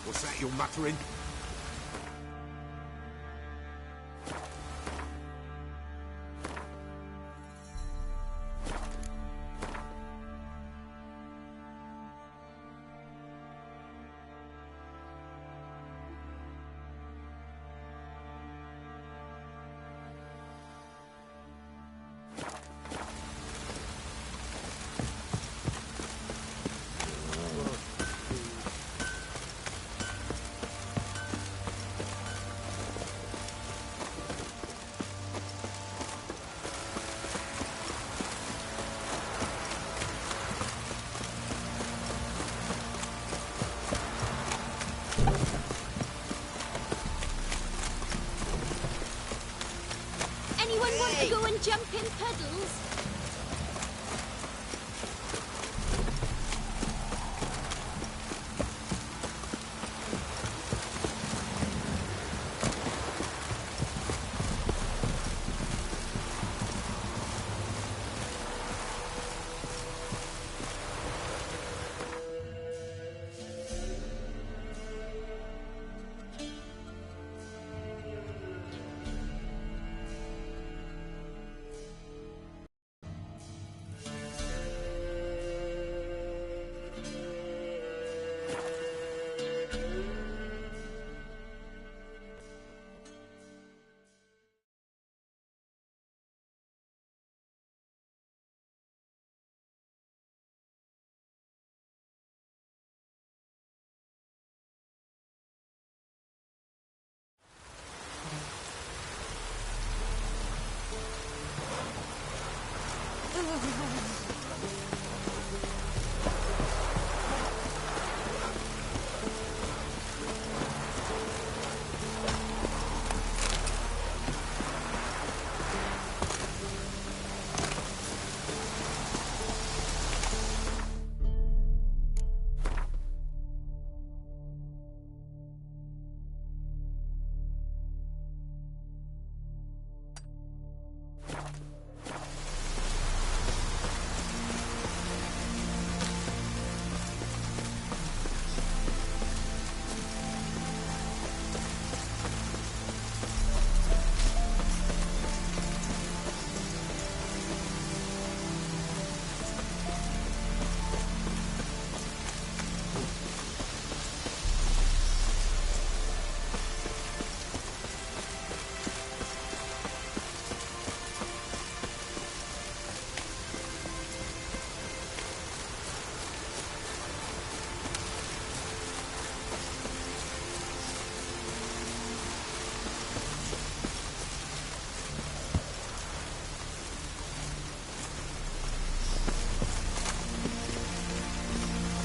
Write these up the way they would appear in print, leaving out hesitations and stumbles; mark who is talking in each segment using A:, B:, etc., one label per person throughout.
A: What's that you're muttering?
B: Anyone want to go and jump in puddles?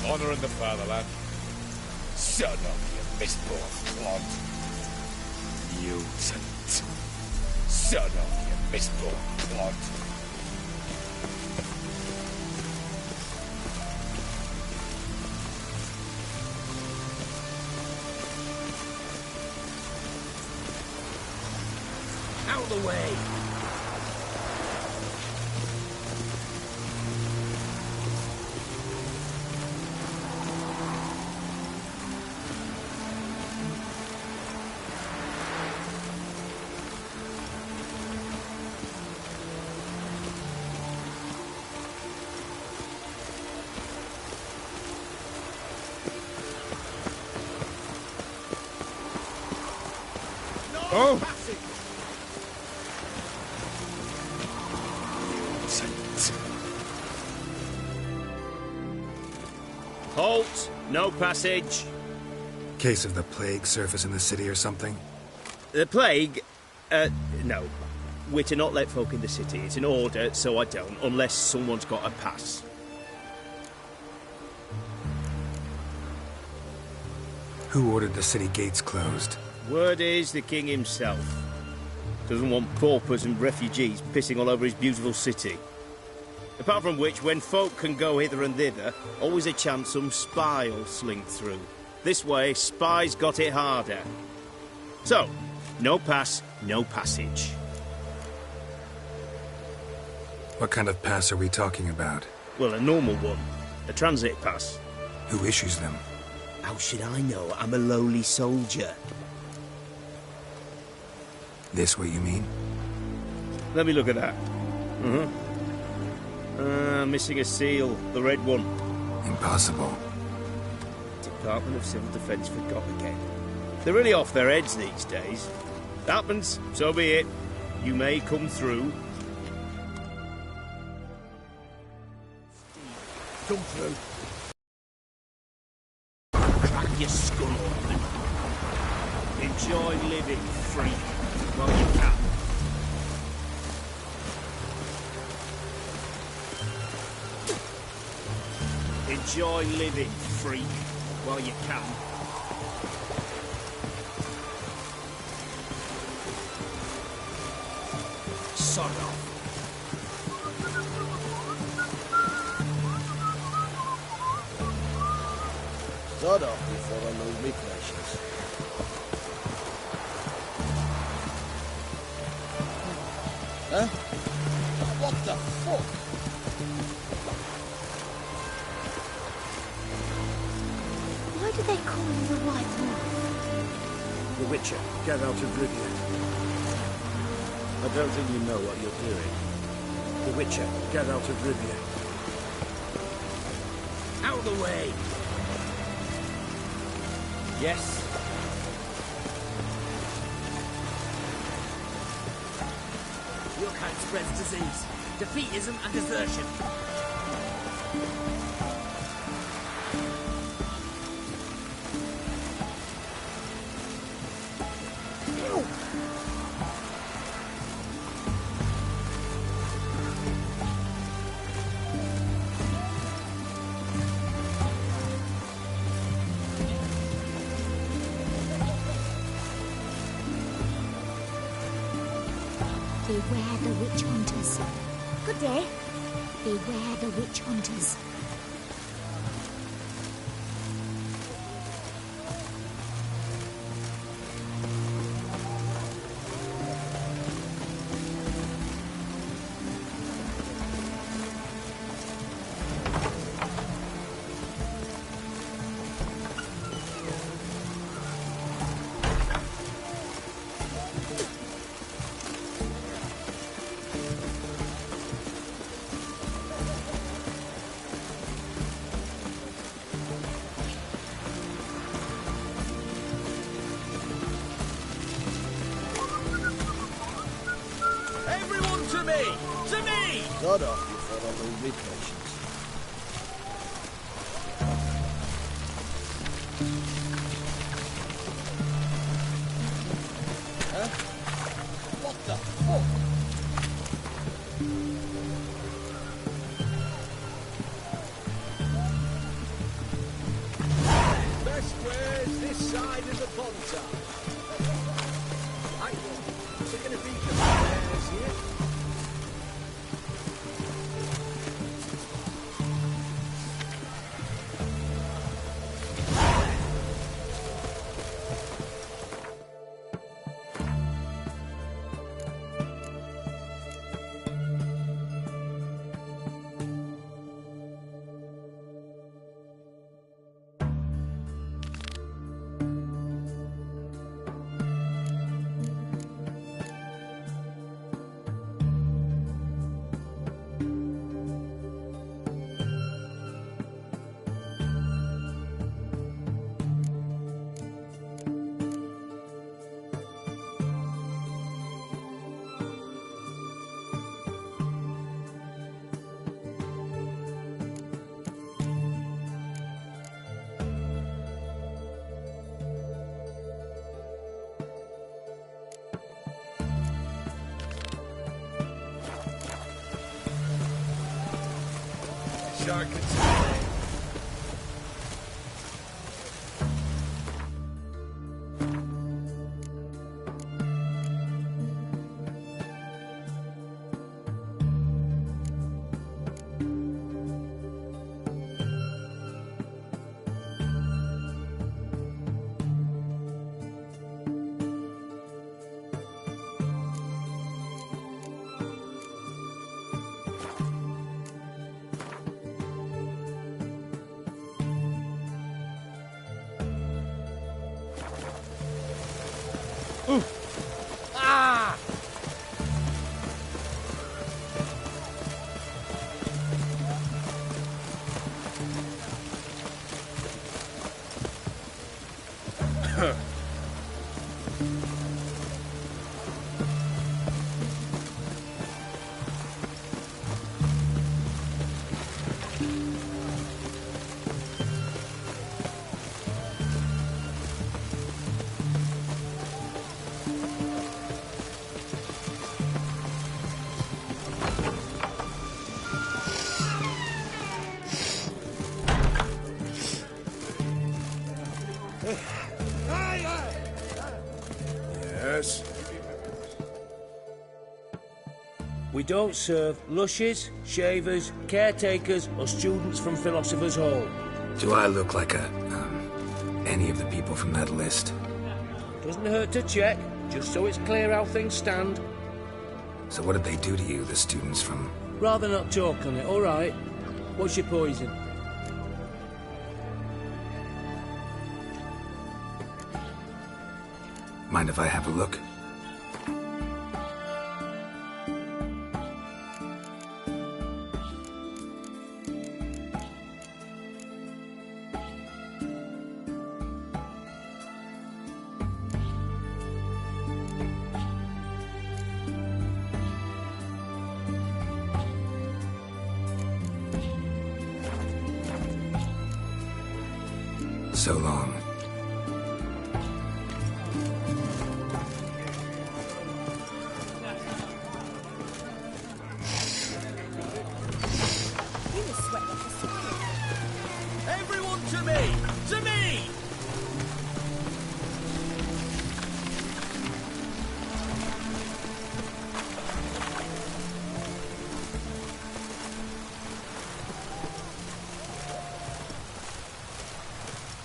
C: Honouring the fatherland. Shut up, you misborn clod. Mutant. Shut up, you misborn clod.
A: Out of the way!
C: Oh!
D: Halt! No passage.
E: Case of the plague surface in the city or something?
D: The plague? No. We're to not let folk in the city. It's an order, so I don't, unless someone's got a pass.
E: Who ordered the city gates closed?
D: Word is the king himself. Doesn't want paupers and refugees pissing all over his beautiful city. Apart from which, when folk can go hither and thither, always a chance some spy will slink through. This way, spies got it harder. So, no pass, no passage.
E: What kind of pass are we talking about?
D: Well, a normal one. A transit pass.
E: Who issues them?
D: How should I know? I'm a lowly soldier.
E: This what you mean?
D: Let me look at that. Missing a seal. The red one.
E: Impossible.
D: Department of Civil Defence forgot again. They're really off their heads these days. Happens, so be it. You may come through. Come through. Crack your skull open. Enjoy living free while you can. Enjoy living free while you can. Sod off. Sod off before I lose me patience. Huh? What the fuck?
B: Why do they call you the White Wolf?
D: The Witcher, get out of Rivia. I don't think you know what you're doing. The Witcher, get out of Rivia. Out of the way! Yes?
A: Your kind spreads disease, defeatism and desertion.
B: Beware the witch hunters. Good day. Beware the witch hunters.
D: Sod off before I lose me patience. Huh? What the fuck? Best squares this side of the bonfire. Right, so you're gonna be the bears here? Shark attack.
A: Ah!
C: Yes?
F: We don't serve lushes, shavers, caretakers, or students from Philosopher's Hall.
E: Do I look like any of the people from that list?
F: Doesn't hurt to check, just so it's clear how things stand.
E: So what did they do to you, the students from...
F: Rather not talk on it, all right? What's your poison?
E: Mind if I have a look? So long.
A: Everyone to me! To me!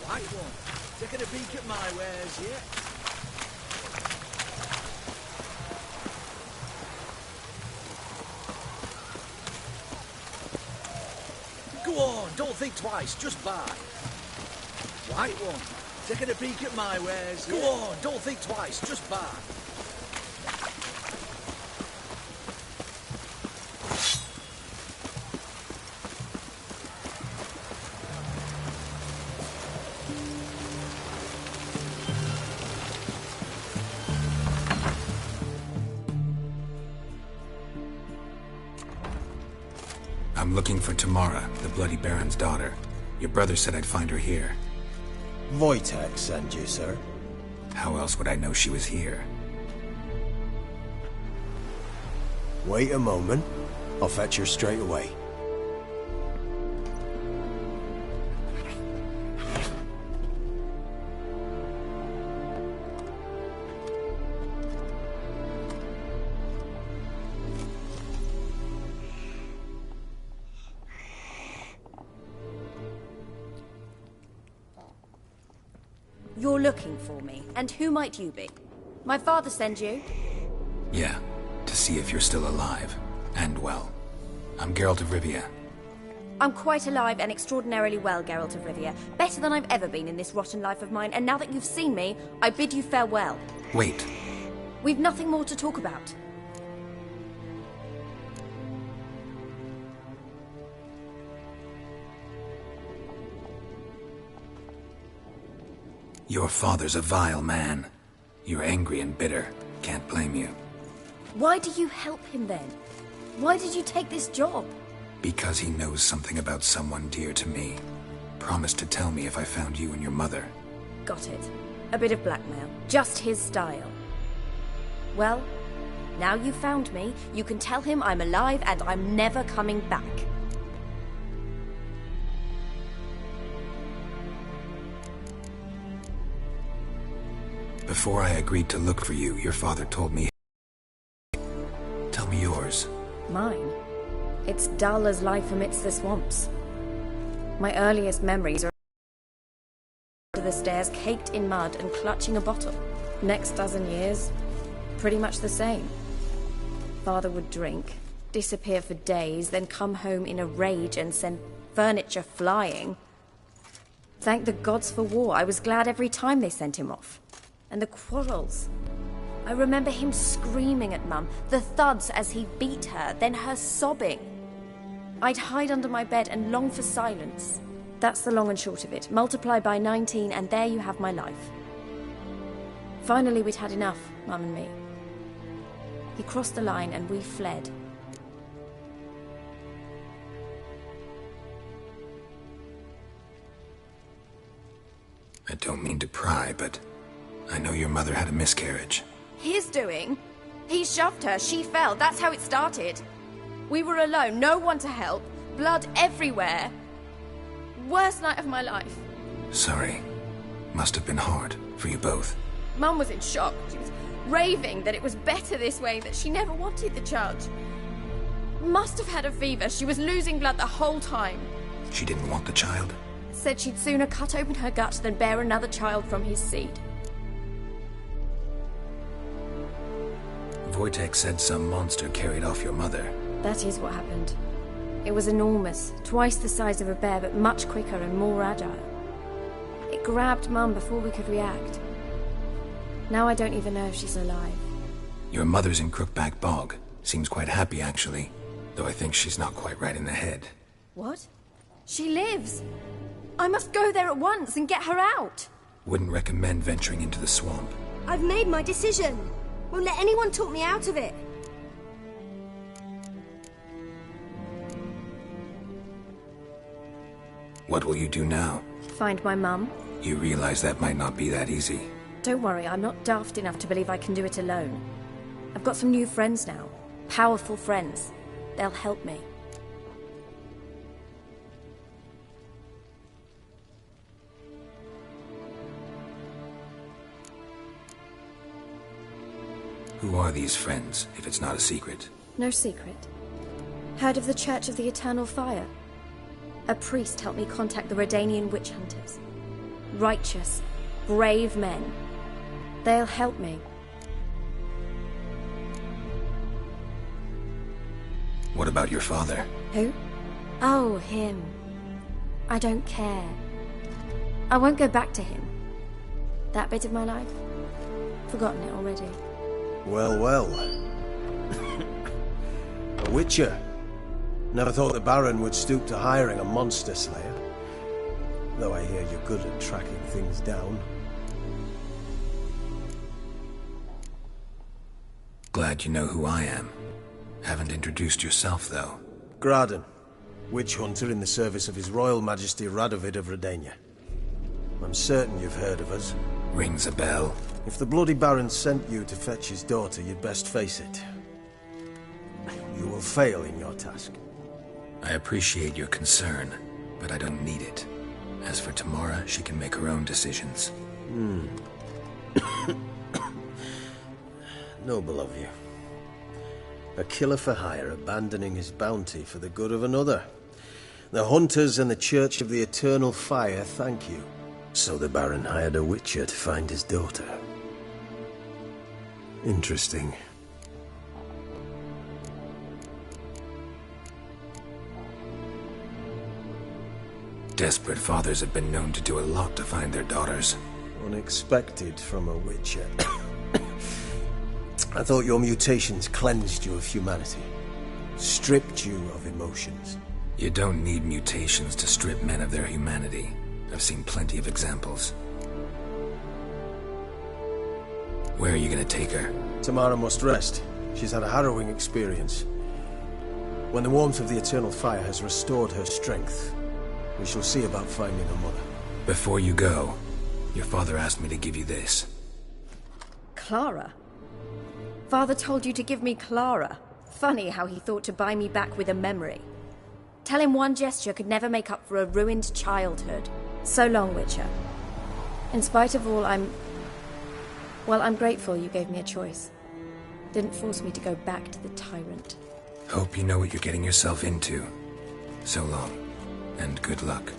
A: Right one. Taking a peek at my wares, yeah? Go on, don't think twice, just buy. White one. Taking a peek at my wares. Go on, don't think twice, just buy.
E: I'm looking for Tamara, the Bloody Baron's daughter. Your brother said I'd find her here.
G: Wojtek sent you, sir.
E: How else would I know she was here?
G: Wait a moment. I'll fetch her straight away.
H: You're looking for me, and who might you be? My father sent you?
E: Yeah, to see if you're still alive. And well. I'm Geralt of Rivia.
H: I'm quite alive and extraordinarily well, Geralt of Rivia. Better than I've ever been in this rotten life of mine, and now that you've seen me, I bid you farewell.
E: Wait.
H: We've nothing more to talk about.
E: Your father's a vile man. You're angry and bitter. Can't blame you.
H: Why do you help him then? Why did you take this job?
E: Because he knows something about someone dear to me. Promised to tell me if I found you and your mother.
H: Got it. A bit of blackmail. Just his style. Well, now you've found me, you can tell him I'm alive and I'm never coming back.
E: Before I agreed to look for you, your father told me... Tell me yours.
H: Mine? It's dull as life amidst the swamps. My earliest memories are to the stairs caked in mud and clutching a bottle. Next dozen years, pretty much the same. Father would drink, disappear for days, then come home in a rage and send furniture flying. Thank the gods for war. I was glad every time they sent him off. And the quarrels. I remember him screaming at Mum, the thuds as he beat her, then her sobbing. I'd hide under my bed and long for silence. That's the long and short of it. Multiply by 19 and there you have my life. Finally, we'd had enough, Mum and me. He crossed the line and we fled.
E: I don't mean to pry, but I know your mother had a miscarriage.
H: His doing? He shoved her, she fell, that's how it started. We were alone, no one to help, blood everywhere. Worst night of my life.
E: Sorry. Must have been hard for you both.
H: Mum was in shock. She was raving that it was better this way, that she never wanted the child. Must have had a fever. She was losing blood the whole time.
E: She didn't want the child?
H: Said she'd sooner cut open her gut than bear another child from his seed.
E: Wojtek said some monster carried off your mother.
H: That is what happened. It was enormous, twice the size of a bear, but much quicker and more agile. It grabbed Mum before we could react. Now I don't even know if she's alive.
E: Your mother's in Crookback Bog. Seems quite happy, actually. Though I think she's not quite right in the head.
H: What? She lives! I must go there at once and get her out!
E: Wouldn't recommend venturing into the swamp.
B: I've made my decision. Won't let anyone talk me out of it.
E: What will you do now?
H: Find my mum.
E: You realize that might not be that easy.
H: Don't worry, I'm not daft enough to believe I can do it alone. I've got some new friends now. Powerful friends. They'll help me.
E: Who are these friends, if it's not a secret?
H: No secret. Heard of the Church of the Eternal Fire? A priest helped me contact the Redanian witch hunters. Righteous, brave men. They'll help me.
E: What about your father?
H: Who? Oh, him. I don't care. I won't go back to him. That bit of my life? Forgotten it already.
G: Well, well. A witcher. Never thought the Baron would stoop to hiring a monster slayer. Though I hear you're good at tracking things down.
E: Glad you know who I am. Haven't introduced yourself, though.
G: Graden, witch hunter in the service of His Royal Majesty Radovid of Redania. I'm certain you've heard of us.
E: Rings a bell.
G: If the bloody Baron sent you to fetch his daughter, you'd best face it. You will fail in your task.
E: I appreciate your concern, but I don't need it. As for Tamara, she can make her own decisions.
G: Noble of you. A killer for hire abandoning his bounty for the good of another. The hunters and the Church of the Eternal Fire thank you. So the Baron hired a witcher to find his daughter. Interesting.
E: Desperate fathers have been known to do a lot to find their daughters.
G: Unexpected from a witcher. I thought your mutations cleansed you of humanity. Stripped you of emotions.
E: You don't need mutations to strip men of their humanity. I've seen plenty of examples. Where are you gonna take her?
G: Tamara must rest. She's had a harrowing experience. When the warmth of the Eternal Fire has restored her strength, we shall see about finding her mother.
E: Before you go, your father asked me to give you this.
H: Clara? Father told you to give me Clara. Funny how he thought to buy me back with a memory. Tell him one gesture could never make up for a ruined childhood. So long, Witcher. In spite of all, I'm grateful you gave me a choice. Didn't force me to go back to the tyrant.
E: Hope you know what you're getting yourself into. So long, and good luck.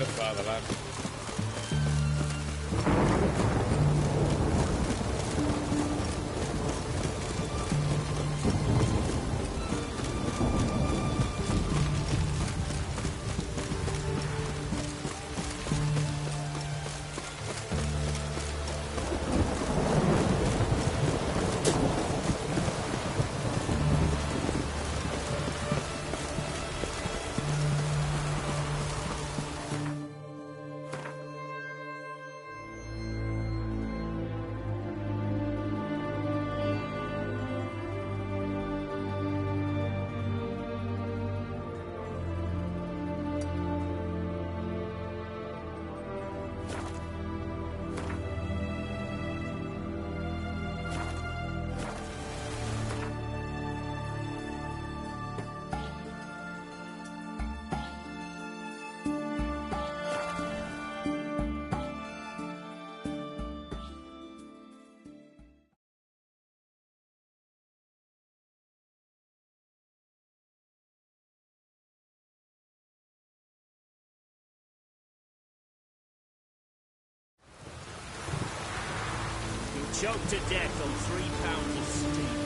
C: the fatherland.
F: Choked to death on 3 pounds of steam.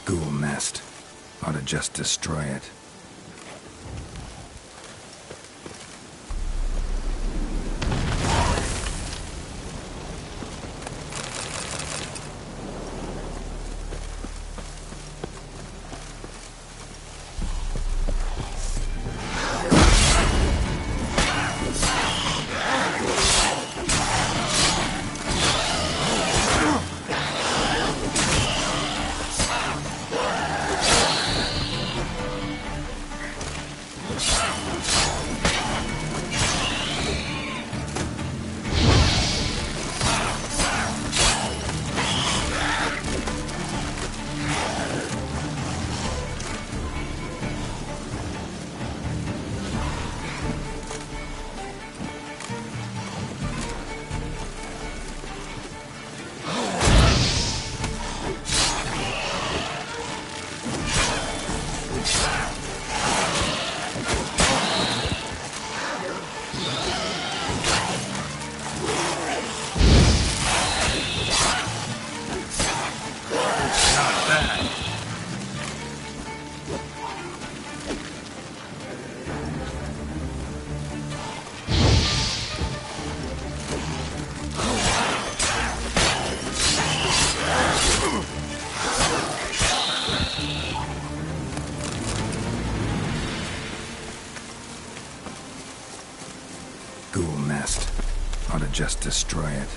E: Ghoul nest. Ought to just destroy it. just destroy it.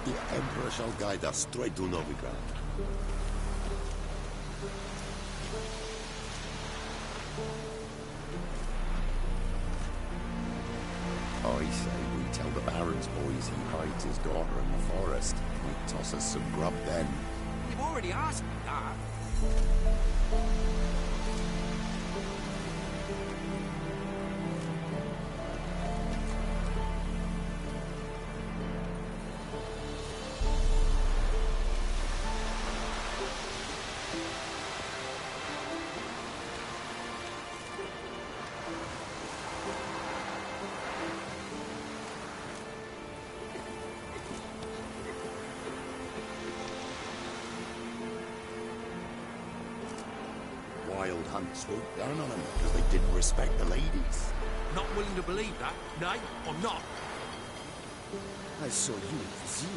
I: The Emperor shall guide us straight to Novigrad. I say we tell the Baron's boys he hides his daughter in the forest. Might toss us some grub then.
C: You've already asked me that.
I: Wild hunt swooped down on them because they didn't respect the ladies.
C: Not willing to believe that? Nay, I'm not.
I: I saw you in the zoo.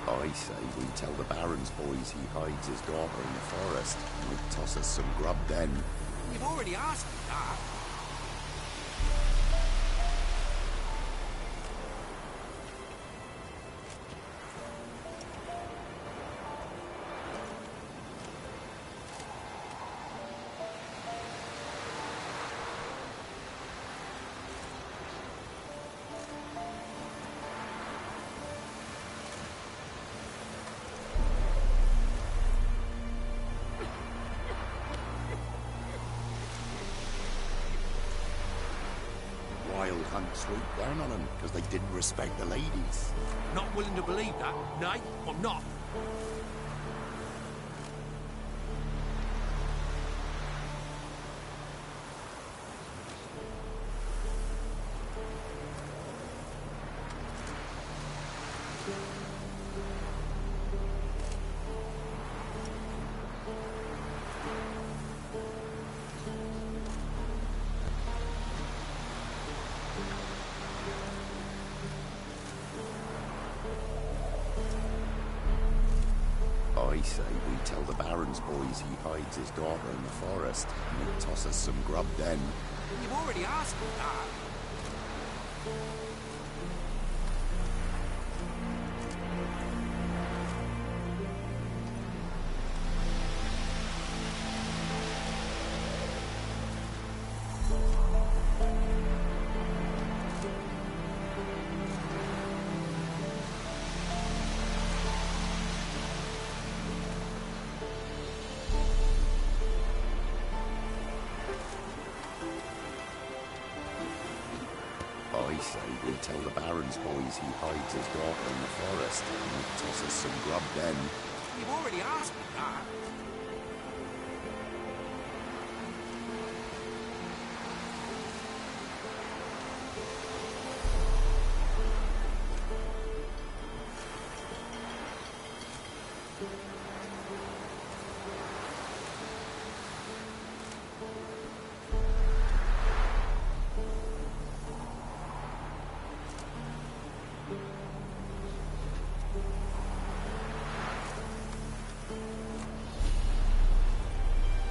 I: I say we tell the Baron's boys he hides his daughter in the forest. Might toss us some grub then.
C: You've already asked me that.
I: Wild hunt swooped down on them because they didn't respect the ladies.
C: Not willing to believe that? Nay, I'm not.
I: I say we tell the Baron's boys he hides his daughter in the forest, and he'll toss us some grub then.
C: You've already asked me that.
I: I say we tell the Baron's boys he hides his daughter in the forest, and he'll toss us some grub then.
C: You've already asked me that.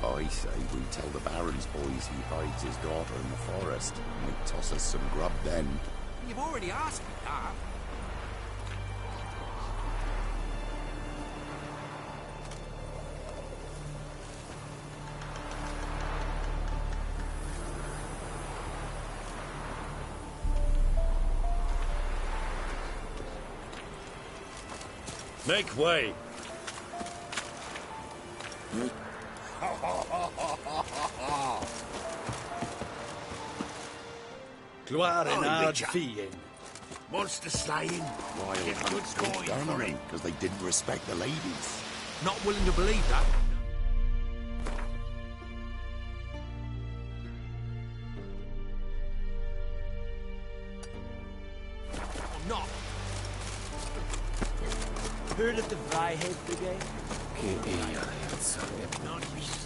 I: I say we tell the Baron's boys he hides his daughter in the forest, and he'll toss us some grub then.
C: You've already asked me that.
F: Make way.
A: Gloire and hard
C: Richard.
A: feeing.
C: Monster slaying.
I: Royal
C: Get good
I: hunts
C: going for him.
I: because they didn't respect the ladies.
C: Not willing to believe that. I'm not.
A: Heard of the Vryhead Brigade?
C: Nice.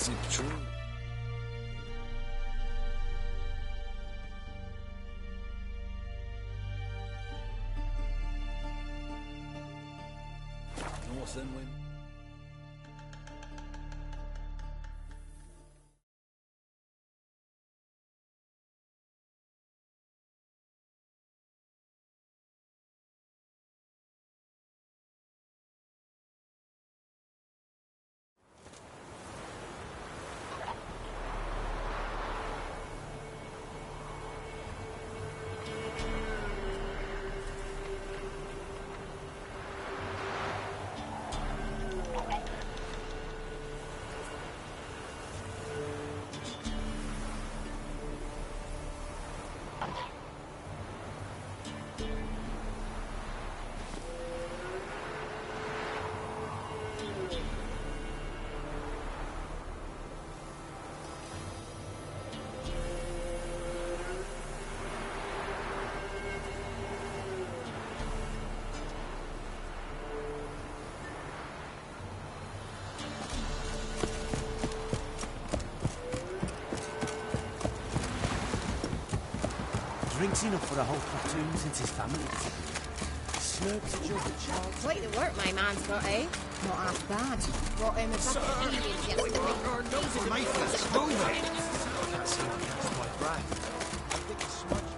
C: Is it true?
A: North and wind.
J: Drinks enough for a whole platoon since his family disappeared. Slurps a jug of charred.
K: Quite the work my man's got, eh? Not half bad. Brought him a bucket of aliens yesterday.
J: Mayfest, move it! I can't see my cat's my breath. I think it's smudged.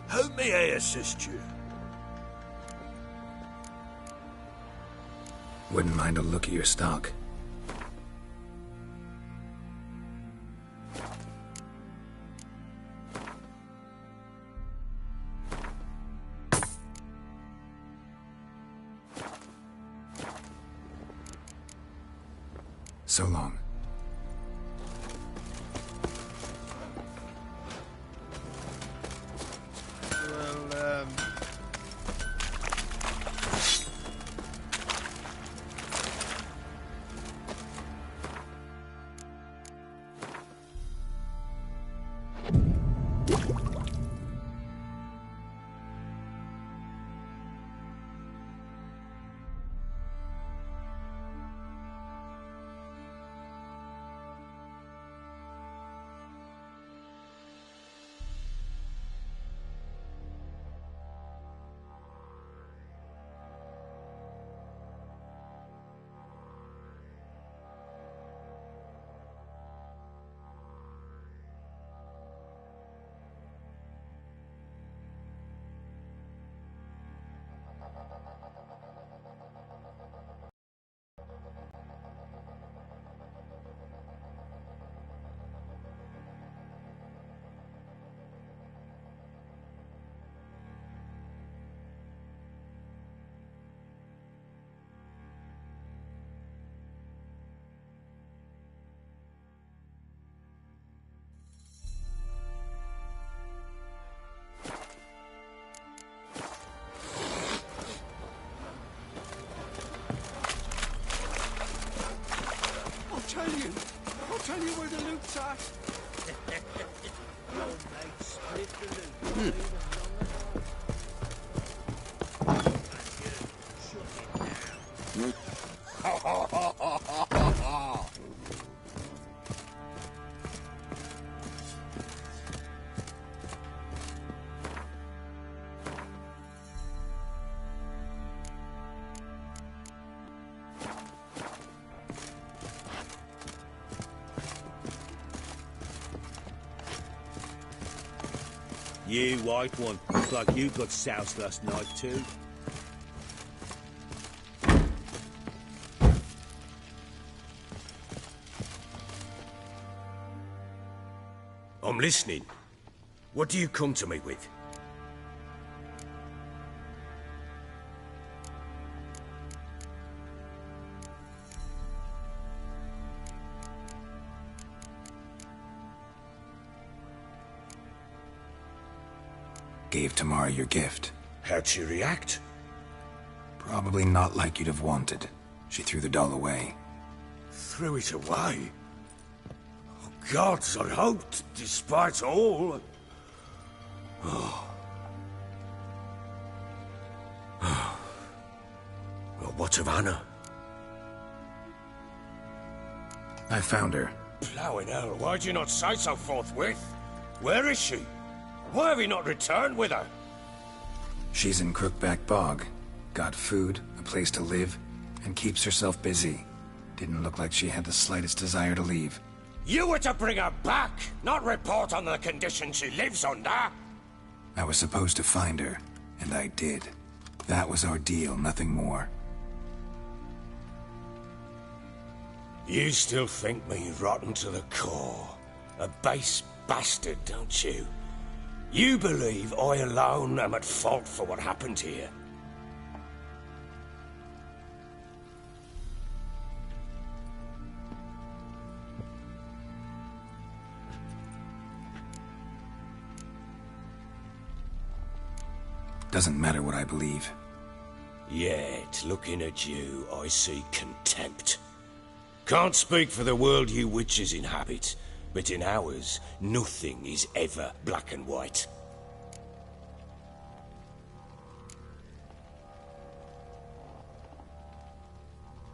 C: How may I assist you?
E: Wouldn't mind a look at your stock. So long.
J: I'll tell you where the loot's at.
F: Your mate split the loot. You white one, looks like you got soused last night too.
C: I'm listening. What do you come to me with?
E: gave Tamara your gift.
C: How'd she react?
E: Probably not like you'd have wanted. She threw the doll away.
C: Threw it away? Oh, gods, I hoped, despite all... Oh. Oh. Well, what of Anna?
E: I found her.
C: Plowing hell, why'd you not say so forthwith? Where is she? Why have you not returned with her?
E: She's in Crookback Bog. Got food, a place to live, and keeps herself busy. Didn't look like she had the slightest desire to leave.
C: You were to bring her back, not report on the conditions she lives under.
E: I was supposed to find her, and I did. That was our deal, nothing more.
C: You still think me rotten to the core. A base bastard, don't you? You believe I alone am at fault for what happened here.
E: Doesn't matter what I believe.
C: Yet, looking at you, I see contempt. Can't speak for the world you witches inhabit, but in ours, nothing is ever black and white.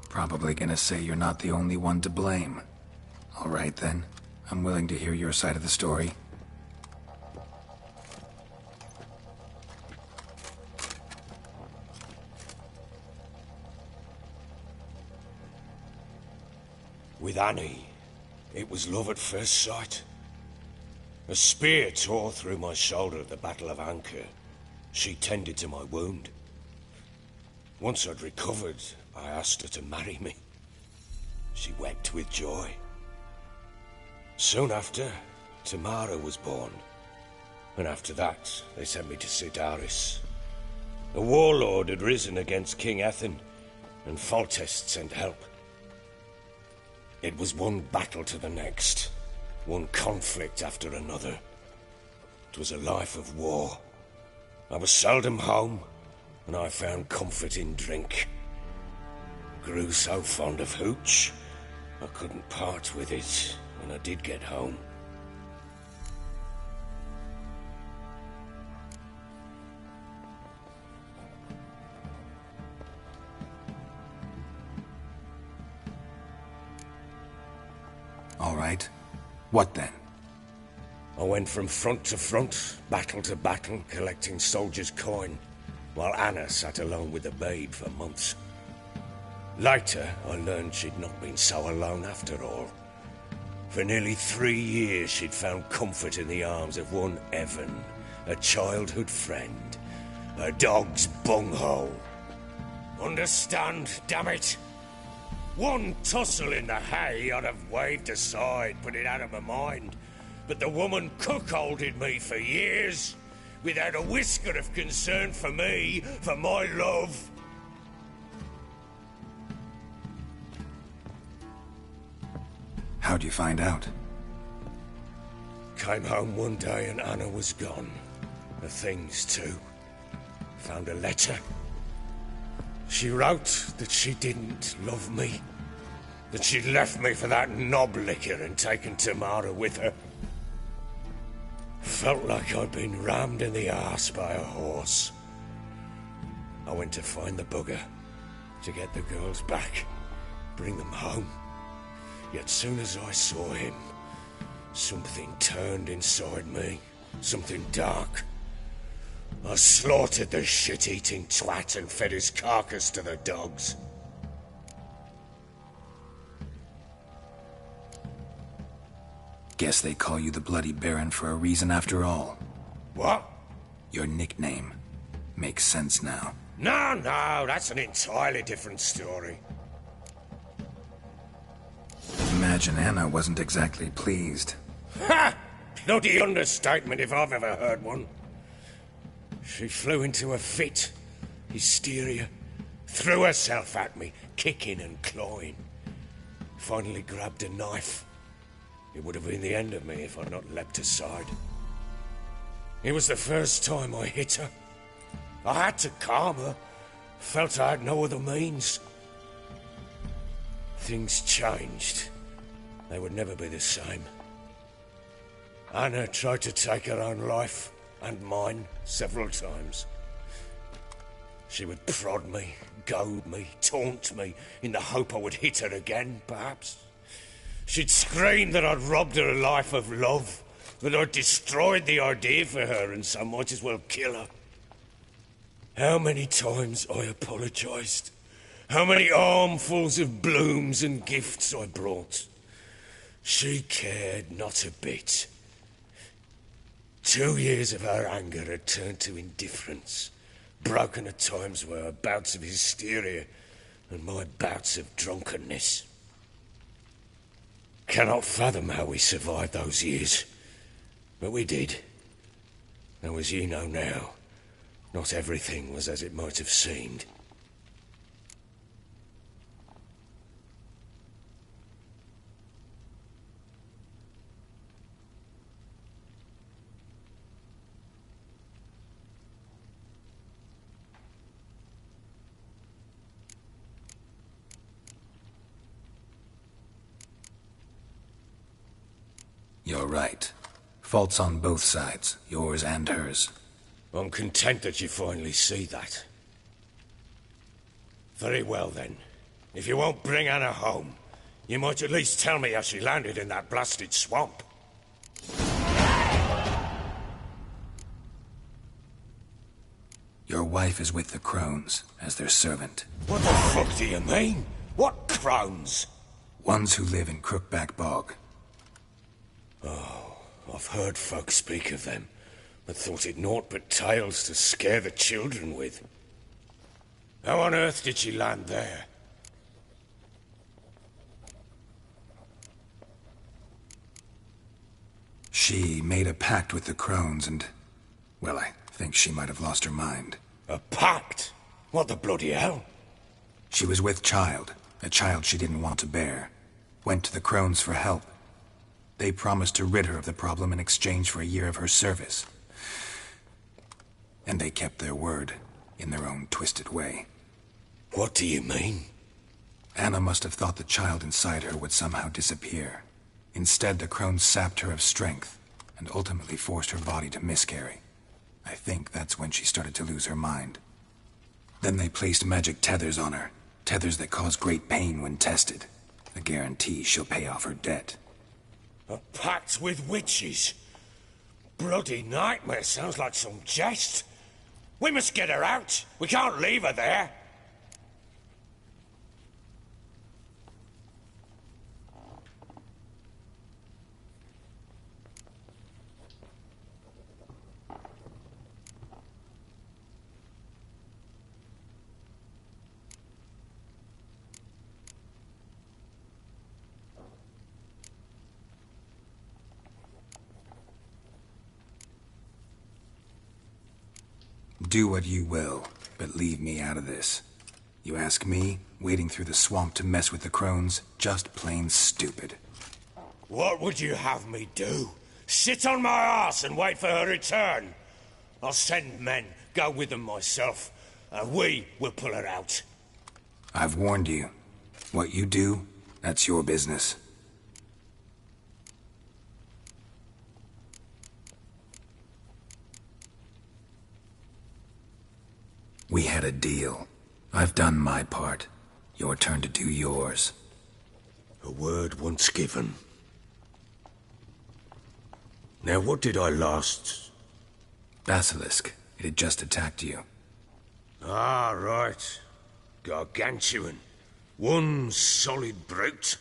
E: Probably gonna say you're not the only one to blame. All right then, I'm willing to hear your side of the story.
C: With Annie, it was love at first sight. A spear tore through my shoulder at the Battle of Anchor. She tended to my wound. Once I'd recovered, I asked her to marry me. She wept with joy. Soon after, Tamara was born. And after that, they sent me to Sidaris. A warlord had risen against King Ethan, and Foltest sent help. It was one battle to the next, one conflict after another. It was a life of war. I was seldom home, and I found comfort in drink. Grew so fond of hooch, I couldn't part with it when I did get home.
E: All right. What then?
C: I went from front to front, battle to battle, collecting soldiers' coin, while Anna sat alone with the babe for months. Later, I learned she'd not been so alone after all. For nearly 3 years, she'd found comfort in the arms of one Evan, a childhood friend, a dog's bunghole. Understand, damn it? One tussle in the hay I'd have waved aside, put it out of my mind. But the woman cuckolded me for years, without a whisker of concern for me, for my love.
E: How'd you find out?
C: Came home one day and Anna was gone. The things too. Found a letter. She wrote that she didn't love me. That she'd left me for that knob licker and taken Tamara with her. Felt like I'd been rammed in the arse by a horse. I went to find the bugger, to get the girls back, bring them home. Yet soon as I saw him, something turned inside me, something dark. I slaughtered the shit-eating twat and fed his carcass to the dogs.
E: Guess they call you the Bloody Baron for a reason after all.
C: What?
E: Your nickname. Makes sense now.
C: No, that's an entirely different story.
E: Imagine Anna wasn't exactly pleased.
C: Ha! Bloody understatement if I've ever heard one. She flew into a fit, hysteria, threw herself at me, kicking and clawing. Finally grabbed a knife. It would have been the end of me if I'd not leapt aside. It was the first time I hit her. I had to calm her. Felt I had no other means. Things changed. They would never be the same. Anna tried to take her own life, and mine, several times. She would prod me, goad me, taunt me, in the hope I would hit her again, perhaps. She'd scream that I'd robbed her life of love, that I'd destroyed the idea for her, and so might as well kill her. How many times I apologised. How many armfuls of blooms and gifts I brought. She cared not a bit. 2 years of her anger had turned to indifference, broken at times by her bouts of hysteria and my bouts of drunkenness. Cannot fathom how we survived those years, but we did. Though, as you know now, not everything was as it might have seemed.
E: You're right. Faults on both sides, yours and hers.
C: I'm content that you finally see that. Very well, then. If you won't bring Anna home, you might at least tell me how she landed in that blasted swamp.
E: Your wife is with the crones, as their servant.
C: What the fuck do you mean? What crones?
E: Ones who live in Crookback Bog.
C: Oh, I've heard folk speak of them, but thought it naught but tales to scare the children with. How on earth did she land there?
E: She made a pact with the crones and... well, I think she might have lost her mind.
C: A pact? What the bloody hell?
E: She was with child, a child she didn't want to bear. Went to the crones for help. They promised to rid her of the problem in exchange for a year of her service. And they kept their word, in their own twisted way.
C: What do you mean?
E: Anna must have thought the child inside her would somehow disappear. Instead, the crones sapped her of strength, and ultimately forced her body to miscarry. I think that's when she started to lose her mind. Then they placed magic tethers on her, tethers that cause great pain when tested. A guarantee she'll pay off her debt.
C: A pact with witches? Bloody nightmare, sounds like some jest. We must get her out. We can't leave her there.
E: Do what you will, but leave me out of this. You ask me, wading through the swamp to mess with the crones, just plain stupid.
C: What would you have me do? Sit on my arse and wait for her return? I'll send men, go with them myself, and we will pull her out.
E: I've warned you. What you do, that's your business. We had a deal. I've done my part. Your turn to do yours.
C: A word once given. Now, what did I last...
E: Basilisk. It had just attacked you.
C: Ah, right. Gargantuan. One solid brute.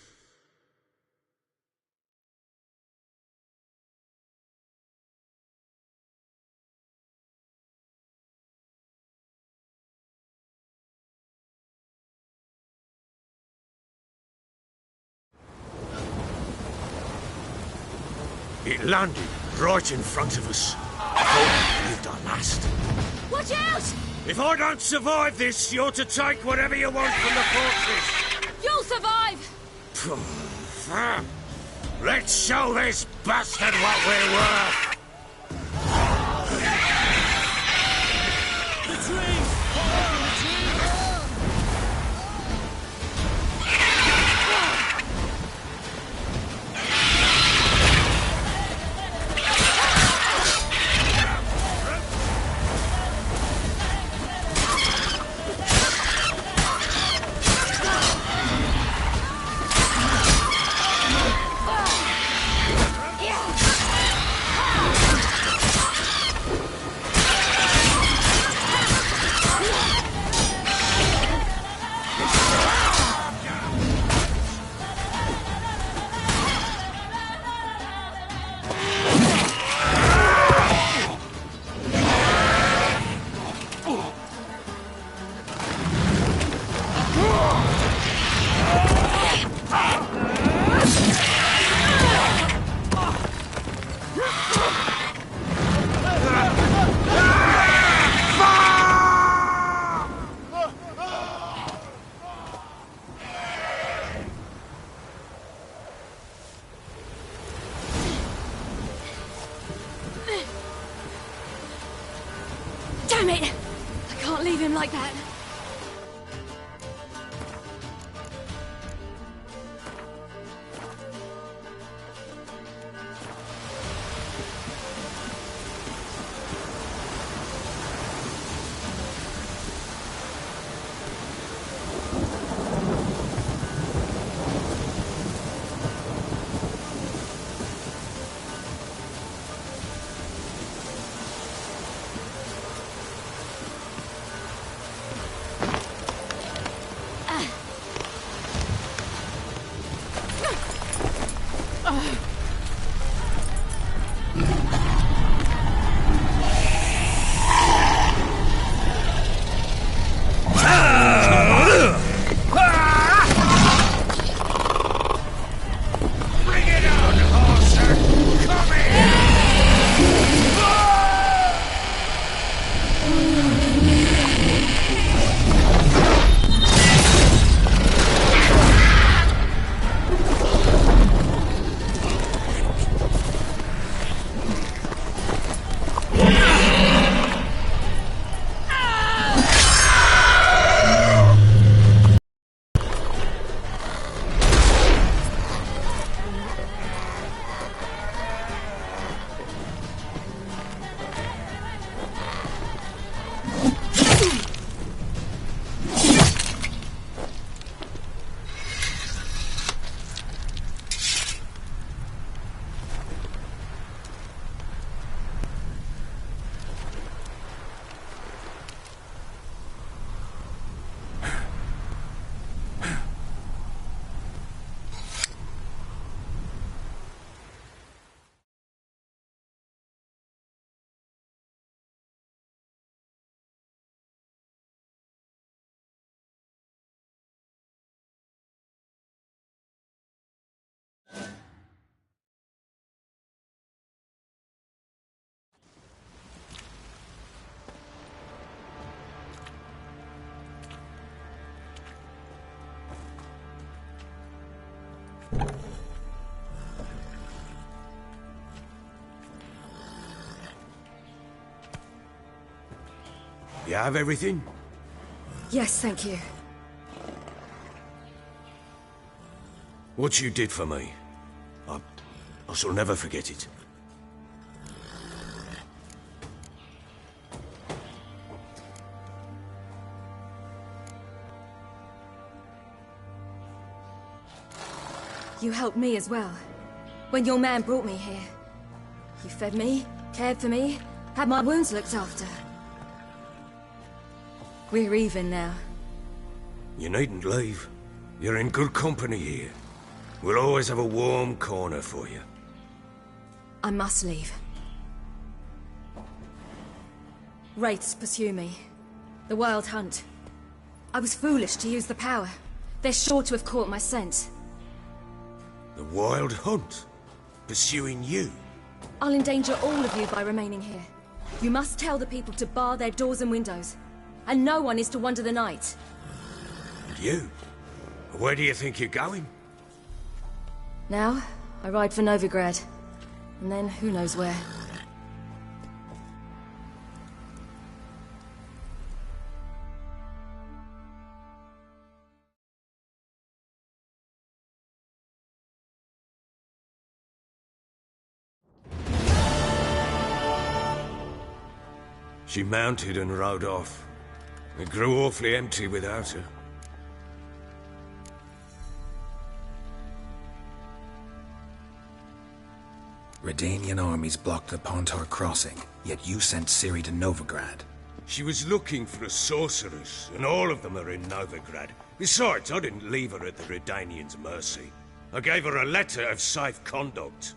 C: It landed right in front of us. I thought we lived our last.
B: Watch out!
C: If I don't survive this, you're to take whatever you want from the fortress.
B: You'll survive!
C: Let's show this bastard what we're worth.
L: like that.
C: You have everything?
H: Yes, thank you.
C: What you did for me, I shall never forget it.
H: You helped me as well. When your man brought me here. You fed me, cared for me, had my wounds looked after. We're even now.
C: You needn't leave. You're in good company here. We'll always have a warm corner for you.
H: I must leave. Wraiths pursue me. The Wild Hunt. I was foolish to use the power. They're sure to have caught my scent.
C: The Wild Hunt? Pursuing you?
H: I'll endanger all of you by remaining here. You must tell the people to bar their doors and windows. And no one is to wander the night.
C: And you? Where do you think you're going?
H: Now, I ride for Novigrad. And then who knows where.
C: She mounted and rode off. It grew awfully empty without her.
E: Redanian armies blocked the Pontar crossing, yet you sent Ciri to Novigrad.
C: She was looking for a sorceress, and all of them are in Novigrad. Besides, I didn't leave her at the Redanians' mercy. I gave her a letter of safe conduct.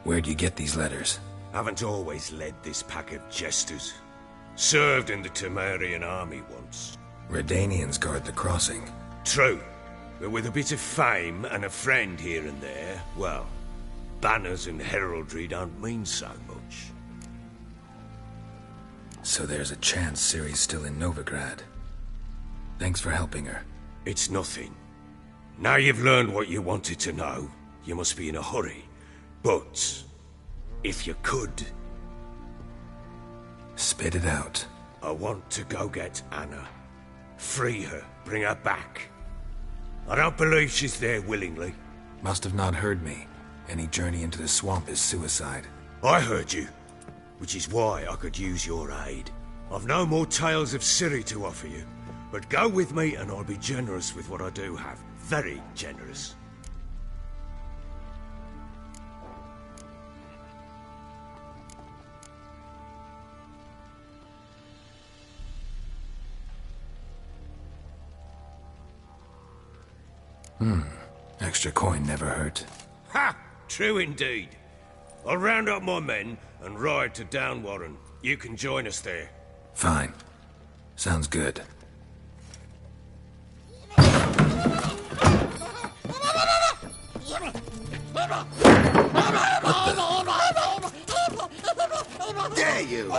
E: Where'd you get these letters?
C: Haven't always led this pack of jesters. Served in the Temerian army once.
E: Redanians guard the crossing.
C: True. But with a bit of fame and a friend here and there, well, banners and heraldry don't mean so much.
E: So there's a chance Ciri's still in Novigrad. Thanks for helping her.
C: It's nothing. Now you've learned what you wanted to know, you must be in a hurry. But if you could,
E: Spit it out.
C: I want to go get Anna. Free her, bring her back. I don't believe she's there willingly.
E: Must have not heard me. Any journey into the swamp is suicide.
C: I heard you, which is why I could use your aid. I've no more tales of Ciri to offer you, but go with me and I'll be generous with what I do have. Very generous.
E: Extra coin never hurt.
C: Ha! True indeed. I'll round up my men and ride to Downwarren. You can join us there.
E: Fine. Sounds good.
I: Dare you!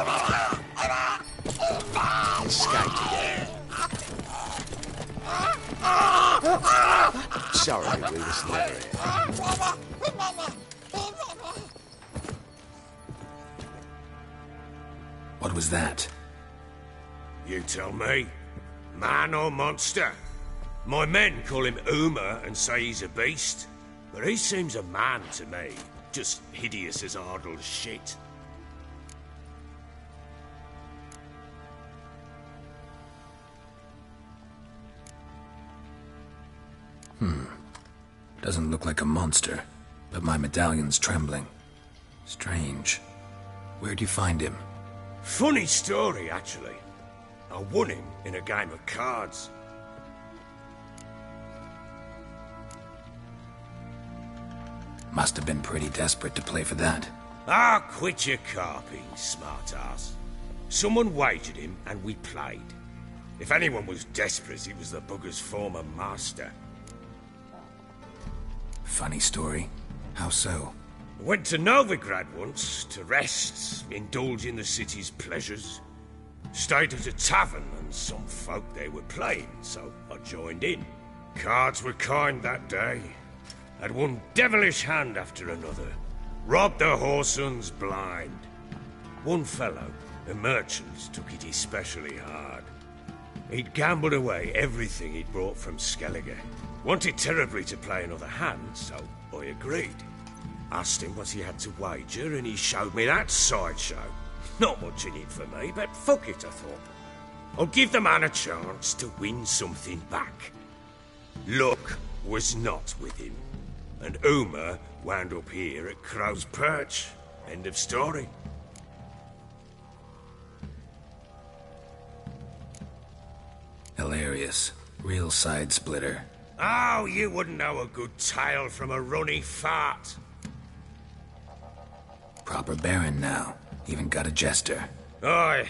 I: Escaped again. Sorry, we was never here.
E: What was that?
C: You tell me. Man or monster? My men call him Uma and say he's a beast, but he seems a man to me. Just hideous as Ardle's shit.
E: Doesn't look like a monster, but my medallion's trembling. Strange. Where'd you find him?
C: Funny story, actually. I won him in a game of cards.
E: Must have been pretty desperate to play for that.
C: Ah, quit your carping, smartass. Someone wagered him and we played. If anyone was desperate, it was the bugger's former master.
E: Funny story. How so?
C: I went to Novigrad once to rest, indulge in the city's pleasures. Stayed at a tavern and some folk there were playing, so I joined in. Cards were kind that day. Had one devilish hand after another. Robbed the whoresons blind. One fellow, a merchant, took it especially hard. He'd gambled away everything he'd brought from Skellige. Wanted terribly to play another hand, so I agreed. Asked him what he had to wager, and he showed me that sideshow. Not much in it for me, but fuck it, I thought. I'll give the man a chance to win something back. Luck was not with him, and Uma wound up here at Crow's Perch. End of story.
E: Hilarious. Real side splitter.
C: Oh, you wouldn't know a good tale from a runny fart.
E: Proper baron now. Even got a jester.
C: Aye,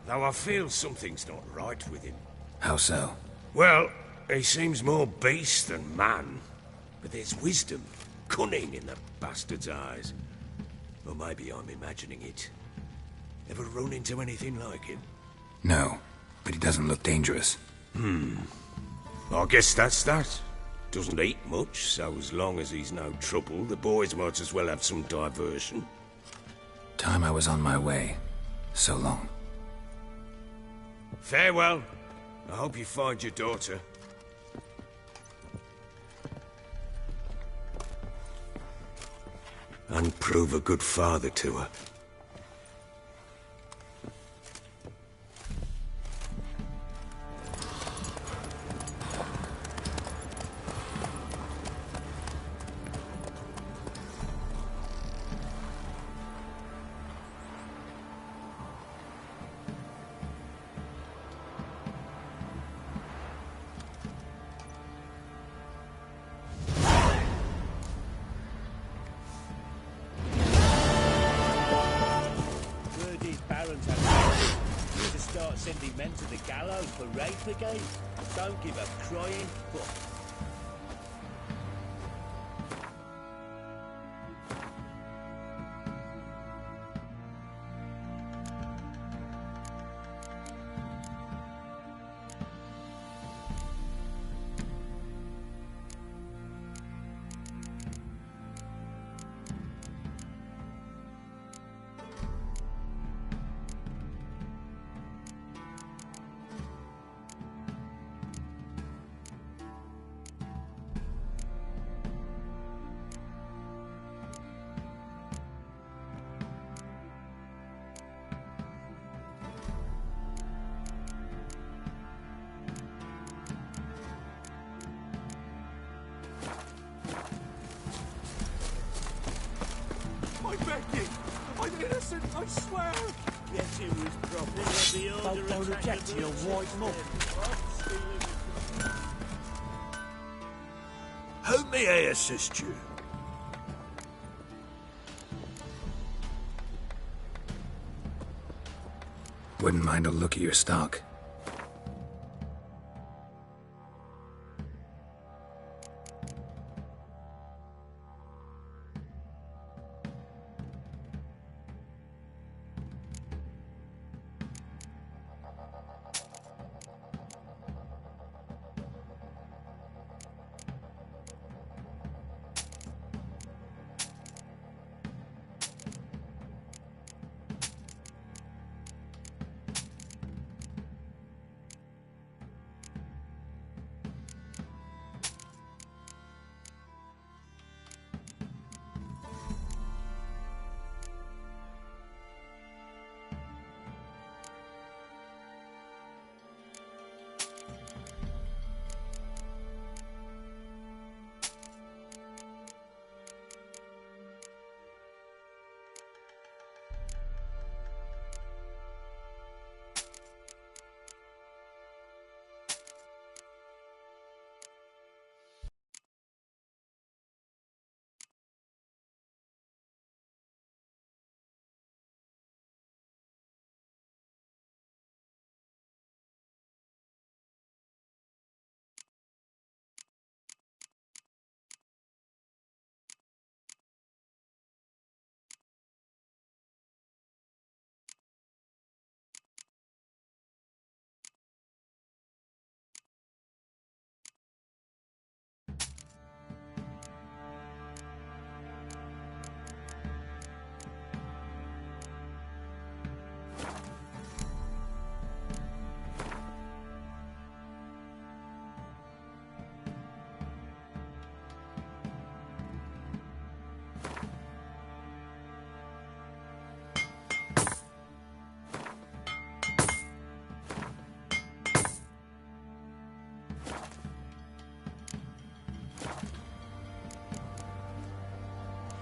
C: though I feel something's not right with him.
E: How so?
C: Well, he seems more beast than man. But there's wisdom, cunning in the bastard's eyes. Or maybe I'm imagining it. Ever run into anything like him?
E: No, but he doesn't look dangerous.
C: I guess that's that. Doesn't eat much, so as long as he's no trouble, the boys might as well have some diversion.
E: Time I was on my way. So long.
C: Farewell. I hope you find your daughter. And prove a good father to her.
F: Sending men to the gallows for rape again? Don't give up crying, but...
A: Don't reject your white mug. How may I assist you?
E: Wouldn't mind a look at your stock.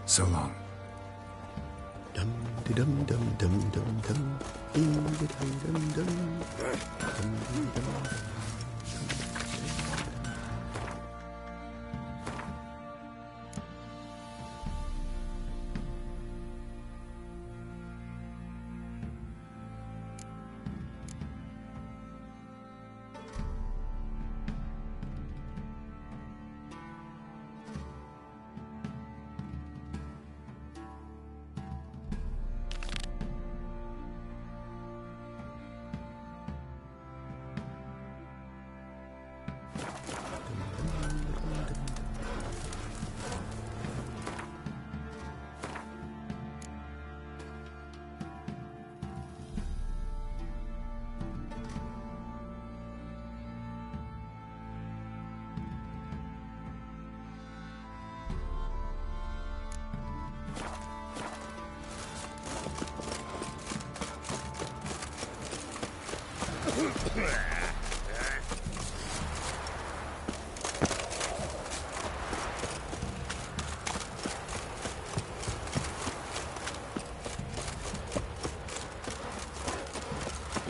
E: So long.
G: Dum dum dum dum dum dum. Dum dum dum dum.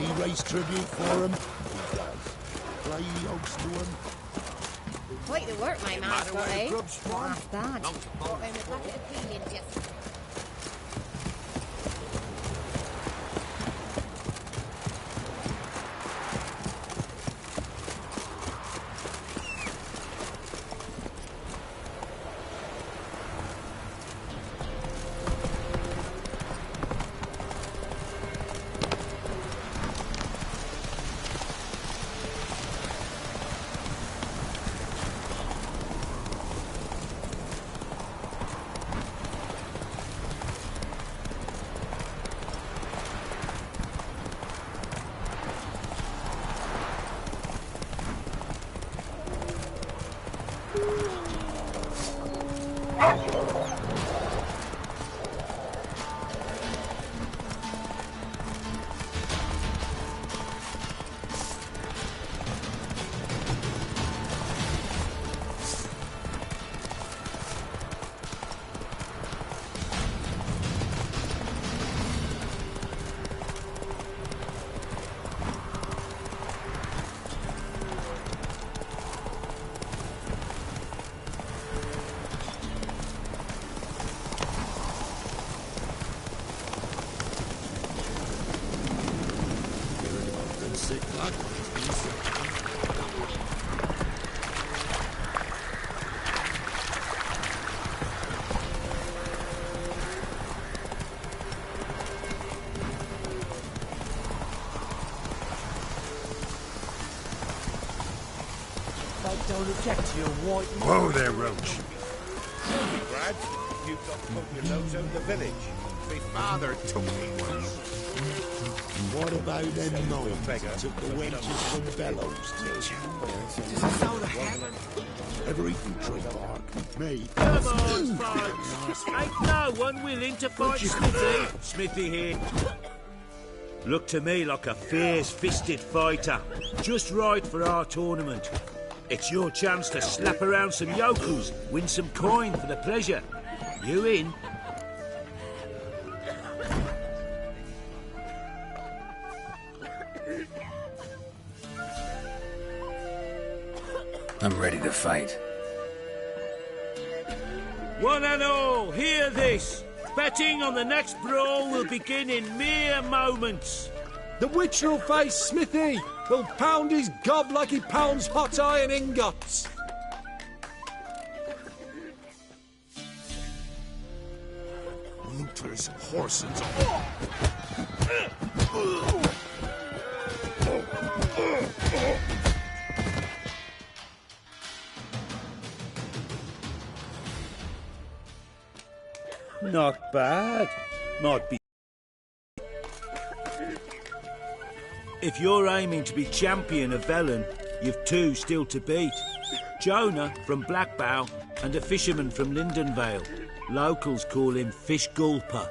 L: He raised tribute for him. He does. Play host to him.
K: Quite the work, my man's got,
L: where the
K: eh?
L: grub's from.
K: Not half bad. Brought home a packet of peelings yesterday.
L: sick lad.
J: Don't object to your white...
E: Whoa there, Roach.
I: Brad, you got to put your nose out the village. My father took me once.
L: What about them knives that took the wenches from Bellows, teacher?
J: Does it sound like heaven?
L: Ever eaten tree bark? Me.
F: Come on, folks. Ain't no one willing to fight Smithy. Smithy here. Look to me like a fierce-fisted fighter. Just right for our tournament. It's your chance to slap around some yokels, win some coin for the pleasure. You in?
E: I'm ready to fight.
F: One and all, hear this. Betting on the next brawl will begin in mere moments.
J: The witch will face Smithy. He'll pound his gob like he pounds hot iron ingots.
L: Looters, horses.
F: Not bad. Might be. If you're aiming to be champion of Velen, you've two still to beat. Jonah from Blackbow and a fisherman from Lindenvale. Locals call him Fish Gulper.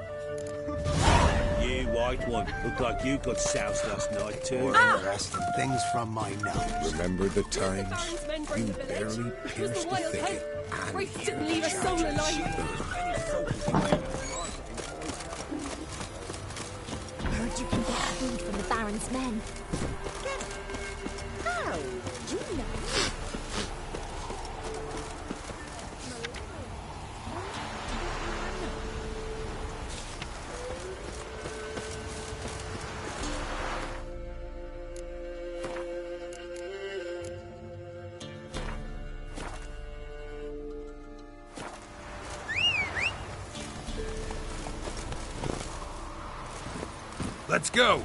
F: You white one, look like you got soused last night too.
L: Interesting things from my nose.
I: Remember the times you barely pierced the thicket and
K: didn't leave a soul alive.
B: Heard you can get food from the Baron's men. How? Do you know?
E: Let's go!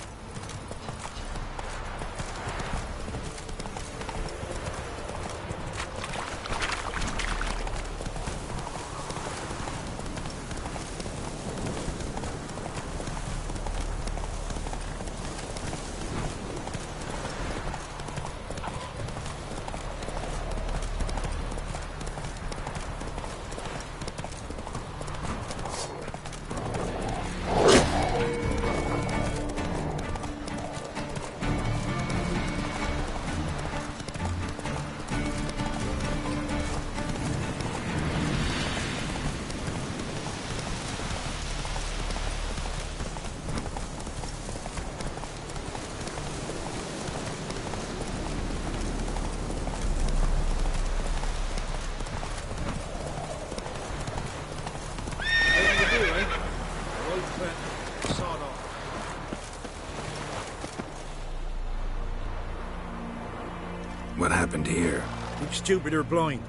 E: What happened here?
M: You stupid or blind?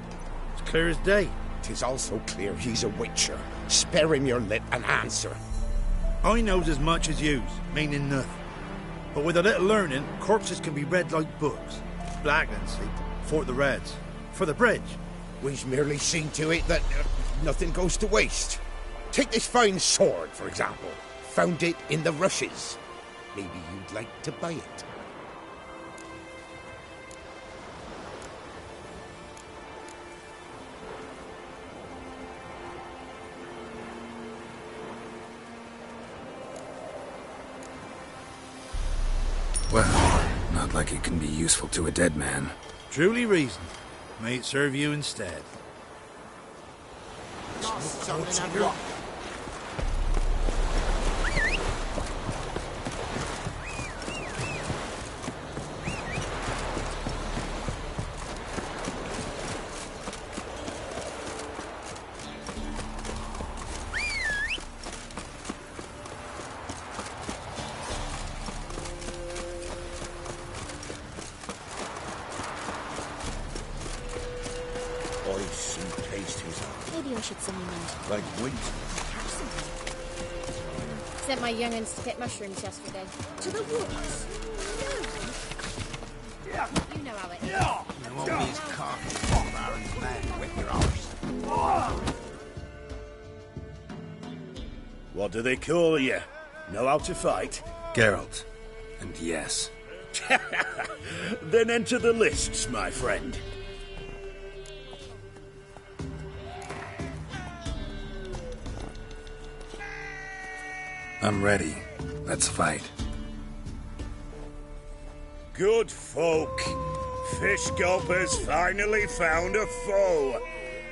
M: It's clear as day.
I: 'Tis also clear he's a witcher. Spare him your lit and answer.
M: I knows as much as yous, meaning nothing. But with a little learning, corpses can be read like books. Black and see, for the reds. For the bridge.
I: We've merely seen to it that nothing goes to waste. Take this fine sword, for example. Found it in the rushes. Maybe you'd like to buy it.
E: Well, not like it can be useful to a dead man.
M: Truly reasoned. May it serve you instead.
B: the should send me mind.
I: Like wheat.
K: Sent my young'uns to pick mushrooms yesterday.
B: To the woods.
K: You know how it is.
J: You won't be as cocky as Baron's man with your arse.
F: What do they call you? Know how to fight?
E: Geralt. And yes.
F: Then enter the lists, my friend.
E: I'm ready. Let's fight.
F: Good folk. Fish Gulper's finally found a foe.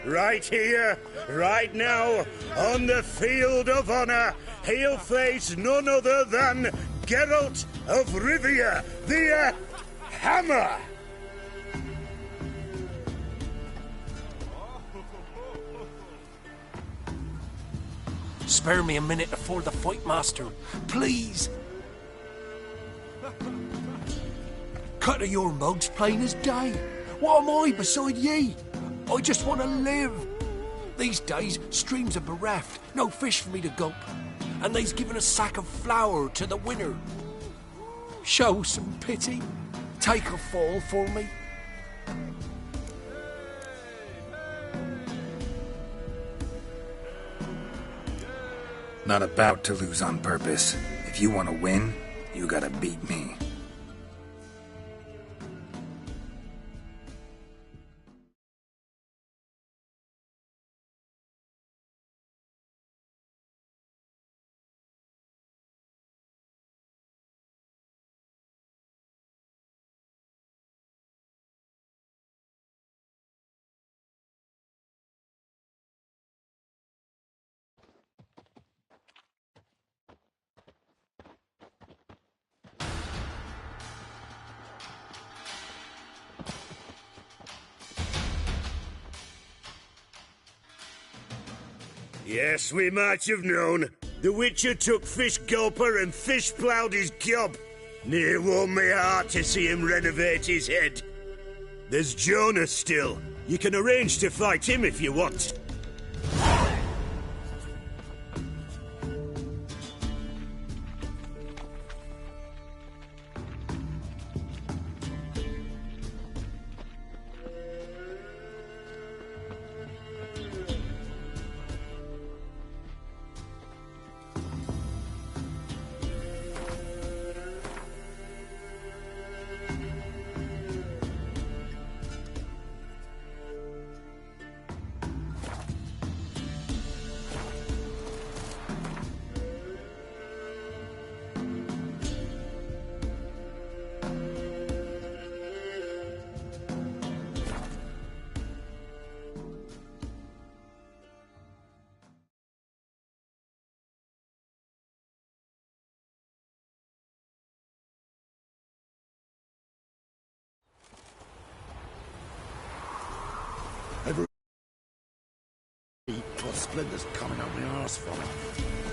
F: Right here, right now, on the field of honor, he'll face none other than Geralt of Rivia, the Hammer.
C: Spare me a minute before the fight, master. Please. Cut of your mug's plain as day. What am I beside ye? I just want to live. These days, streams are bereft. No fish for me to gulp. And they's given a sack of flour to the winner. Show some pity. Take a fall for me.
E: Not about to lose on purpose. If you want to win, you gotta beat me.
F: Yes, we might have known. The Witcher took Fish Gulper and fish-ploughed his gob. Near warmed me heart to see him renovate his head. There's Jonas still. You can arrange to fight him if you want.
L: Every... got splinters coming out my arse from it.